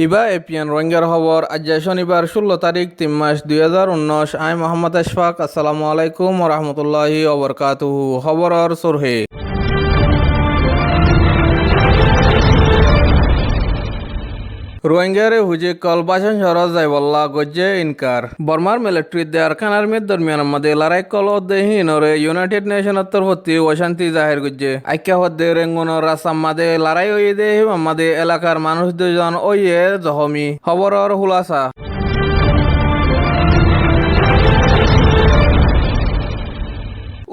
ইবা APN রোহিঙ্গার খবর আজ শনিবার 16 তারিখ 3 মাস 2019 আই মোহাম্মদ আশফাক আসসালামু আলাইকুম ওরহমতুল্লাহি ওবরকাতুহু খবরর সুরহে রোহিঙ্গারে হুজে কল বাসন শহর যাইবল্লা গজ্জে ইনকার বর্মার মিলিটারি দেয়ার খানার মেদ দরমিয়ান মধ্যে লড়াই কল দেহিনরে ইউনাইটেড নেশনের তরফতি অশান্তি জাহির গজ্জে আইক্যা হদ্দে রেঙ্গুনর রাসাম মাদে লড়াই ওই দে মাদে এলাকার মানুষ দুজন ওইয়ে জখমি খবরর হুলাসা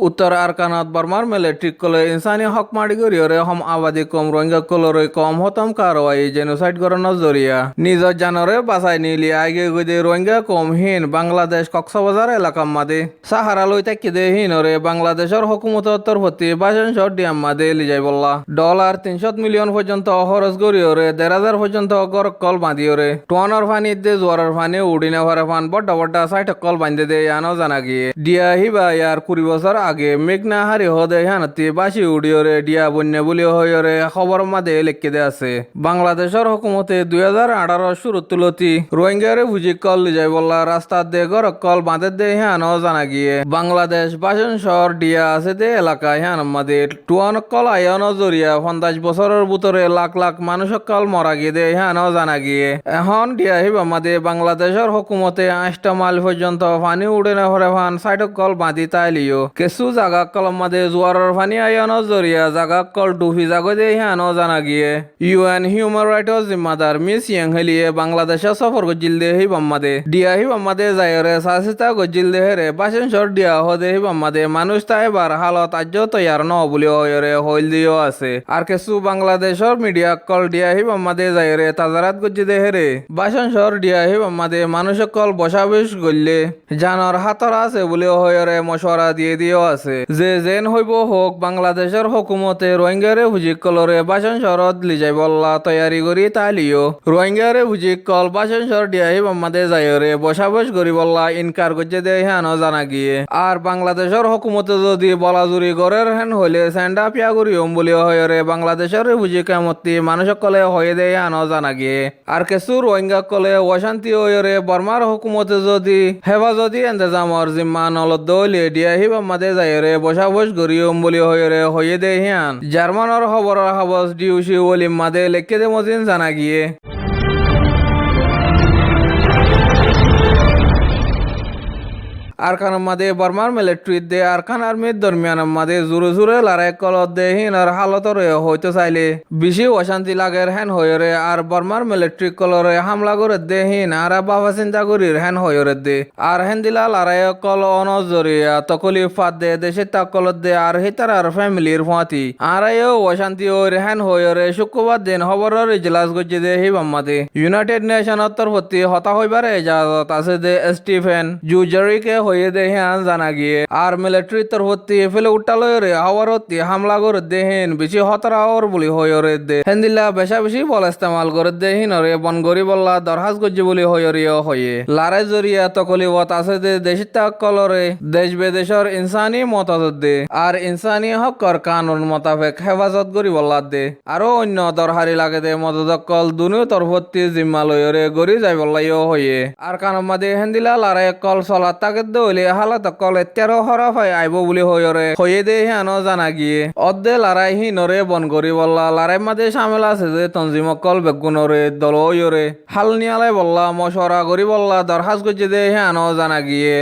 উত্তর আরকানত বর্মার মিলিটারি কলে ইনসানি হক মারি গরিয়রে হম আবাদি কম রোহিঙ্গা কলরে কম হতম কারওয়াই জেনোসাইড গরনের জরিয়া নিজর জানরে বাঁচাই নিলি আগে গদে রোহিঙ্গা কম হিন বাংলাদেশ কক্সবাজার এলাকা মাদে সাহারা লই তাকি দে হিনরে বাংলাদেশের হুকুমতের তরফতি বাসন শট ডিয়াম মাদে লিজাই বললা $300 মিলিয়ন পর্যন্ত খরচ গরিয়রে 1,500 পর্যন্ত গর কল বাঁধিয়রে টোয়ানোর ফানি দে জোয়ারের ফানি উডিনে ভরে ফান বড্ডা বড্ডা সাইট কল বাঁধে দে আনো জানা গিয়ে ডিয়া হিবা ইয়ার 20 বছর আগে মেঘনা হারি হদে হানতি বাসি উড়িয়রে ডিয়া বন্যা বলি হইরে খবর মাদে লেখকে দে আছে বাংলাদেশের হুকুমতে 2018 শুরু তুলতি রোহিঙ্গারে বুঝি কল লিজাই বললা রাস্তা দে গর কল বাঁধে দে হানো জানা গিয়ে বাংলাদেশ বাসন শহর ডিয়া আছে দে এলাকায় হান মাদে টুয়ান কল আয়ন জরিয়া 50 বছরের ভিতরে লাখ লাখ মানুষ কল মরা গিয়ে দে হানো জানা গিয়ে এখন ডিয়া হিবা মাদে বাংলাদেশের হুকুমতে 8টা মাইল পর্যন্ত পানি উড়ে না ভরে ফান সাইড কল বাঁধি তাইলিও কিছু জাগা কলম মাদে জোয়ারের পানি আয়ানো জরিয়া জাগা কল ডুবি জাগো দে হানো জানা গিয়ে ইউএন হিউম্যান রাইটস জিম্মাদার মিস ইয়াং হেলিয়ে বাংলাদেশে সফর গজিল দে হি বাম্মাদে ডিয়া হি বাম্মাদে যায়রে সাসিতা গজিল দে হেরে বাসন শর ডিয়া হদে হি বাম্মাদে মানুষ তাইবার হালত আজ্য তৈয়ার ন বলি হয়রে হইল দিও আছে আর কিছু বাংলাদেশের মিডিয়া কল ডিয়া হি বাম্মাদে যায়রে তাজারাত গজি দে হেরে বাসন শর ডিয়া হি বাম্মাদে মানুষ কল বসাবেশ গললে জানর হাতর আছে বলি হয়রে মশওয়ারা দিয়ে দিও আছে যে যেন হইব হোক বাংলাদেশের হুকুমতে রোহিঙ্গারে হুজিক কলরে বাসন শহরত লিজাই বল্লা তৈয়ারি করি তাইলিও রোহিঙ্গারে হুজিক কল বাসন শহর ডিয়াই বাম্মাদে যাইরে বসাবস করি বল্লা ইনকার করছে দে হেন জানা গিয়ে আর বাংলাদেশের হুকুমতে যদি বলাজুরি গড়ের হেন হইলে স্যান্ডা পিয়া করি বলি হয়রে বাংলাদেশের হুজিক এমতি মানুষ কলে হয়ে দে হেন জানা গিয়ে আর কিছু রোহিঙ্গা কলে অশান্তি হইরে বর্মার হুকুমতে যদি হেফাজতি এন্তেজামর জিম্মা নলদ দলে ডিয়াই বাম্মাদে যাইরে বসাবস গরিয়ম বলি হইরে হয়ে দে হিয়ান জার্মানর খবর হাবস ডিউসি ওলিম মাদে লেখকে দে মজিন জানা গিয়ে আরকান মাদে বর্মার মিলিটারি দে আরকান আর্মির দরমিয়ান মাদে জোরে জোরে লড়াই কলত দে হিনার হালতর হইতে চাইলে বেশি অশান্তি লাগের হেন হইরে আর বর্মার মিলিটারি কলরে হামলা করে দে হিন আর বাবা চিন্তা করির হেন হইরে দে আর হেন দিলা লড়াই কল অনজরিয়া তকলি ফাদ দে দেশে তাকলত দে আর হিতার আর ফ্যামিলির ফাঁতি আর অশান্তি হইরে হেন হইরে শুক্রবার দিন খবরের ইজলাস গজি দে হি বাম্মাদে ইউনাইটেড নেশনের তরফতি হতা হইবার এজাজত আছে দে স্টিফেন জুজারিকে হয়ে দে হ্যাঁ জানা গিয়ে আর মিলিটারি তরফতি ফেলে উঠালো রে আওয়ারতি হামলা করে দেহেন বেশি হতরা ওর বলি হয়ে দে হেন্দিল্লা বেশা বেশি বল ইস্তেমাল করে দেহিন রে বন গরি বল্লা দরহাজ গজি বলি হয়ে হয়ে লারাই জরিয়া তকলি ওত আছে দে দেশিতা কলরে দেশ বিদেশের ইনসানি মতাজত দে আর ইনসানি হকর কানুন মোতাবেক হেফাজত করি বল্লা দে আরো অন্য দরহারি লাগে দে মদদকল দুনিও তরফতি জিম্মা লয়রে গরি যাই বল্লাইও হয়ে আর কানুন মাদে হেন্দিলা লারাই কল চলা তাকে দলে হালাত কল 13 হরফ আইব বলি হয়ে দে হেন জানা গিয়ে অর্ধে লড়াই হিনরে বন করি বললা লড়াই মাঝে সামিল আছে যে তঞ্জিম কল বেগুনরে দল ওয়রে হাল নিয়ালাই বললা মশরা করি বললা দরহাজ করছে দে হেন জানা গিয়ে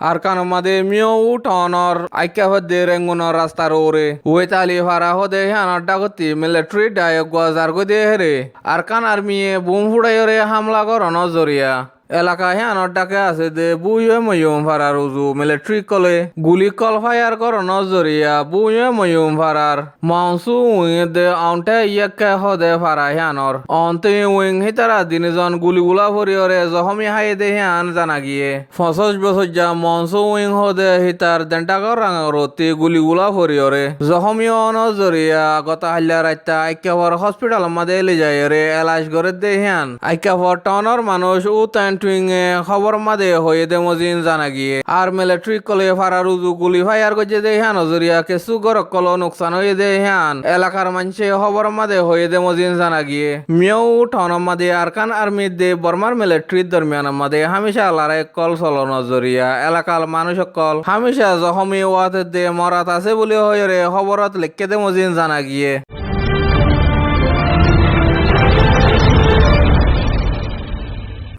আর কানো মাদে মিও উঠনর আইকা হদে রেঙ্গুনর রাস্তার ওরে ওয়েতালি ভাড়া হদে হানার ডাগতি মিলিটারি ডায়ক গজার গদে হেরে আর কান আর্মিয়ে বুম ফুড়াইরে হামলা করন জরিয়া এলাকা হ্যাঁ ডাকে আছে দে বুয়ে ময়ুম ভাড়ার উজু মিলিটারি কলে গুলি কল ফায়ার করন জরিয়া বুয়ে ময়ুম ভাড়ার মাউসু উইং দে আউন্টে ইয়াকে হদে ভাড়া হ্যানর অন্তে উইং হিতারা দিনজন গুলিগুলা ভরিয়রে জহমি হাই দে হ্যান জানা গিয়ে 65 বছর যা মনসু উইং হদে হিতার দেন্টাগর রাঙরতি গুলিগুলা ভরিয়রে জহমি অন জরিয়া গত হাল্লা রাইতা আইকাভর হসপিটাল মাদে এলি যায় রে এলাশ করে দে হ্যান আইকাভর টাউনের মানুষ ও টুইং এ খবর মাদে হয়ে দে মজিন জানা গিয়ে আর মিলিটারি কলে ফারার উজু গুলি ফায়ার করছে দে হ্যাঁ নজরিয়া কেসু গরক কল নোকসান হয়ে দে হ্যাঁ এলাকার মানুষে খবর মাদে হয়ে দে মজিন জানা গিয়ে মিয়াও টাউন মাদে আরকান আর্মি দে বর্মার মিলিটারির দরমিয়ান মাদে হামেশা লড়াই কল চলো নজরিয়া এলাকার মানুষ কল হামেশা জখমি ওয়াতে দে মরাত আছে বলে হয়ে রে খবরত লিখকে দে মজিন জানা গিয়ে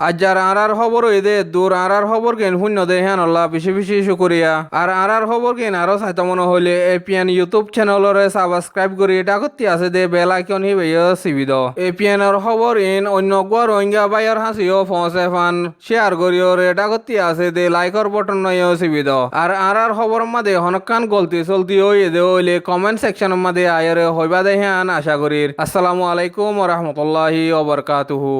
আজার আরার খবর দে দূর আরার খবর কেন শূন্য দে হ্যাঁ নল্লা পিছে পিছে শুকরিয়া আর আরার খবর কেন আরো চাইতে মনে হইলে এপিএন ইউটিউব চ্যানেলরে সাবস্ক্রাইব করি এটা করতে আছে দে বেল আইকন হি বেয় সিবি দ এপিএনের খবর ইন অন্য গোয়া রোহিঙ্গা বাইর হাসিও ফসে ফান শেয়ার করিও রে এটা করতে আছে দে লাইকর বটন নয় সিবি দ আর আরার খবর মাদে হনকান গলতি চলতি হয়ে দে হইলে কমেন্ট সেকশন মাদে আয়রে হইবা দে হ্যাঁ আশা করির আসসালামু আলাইকুম ওয়া রাহমাতুল্লাহি ওয়া বারাকাতুহু।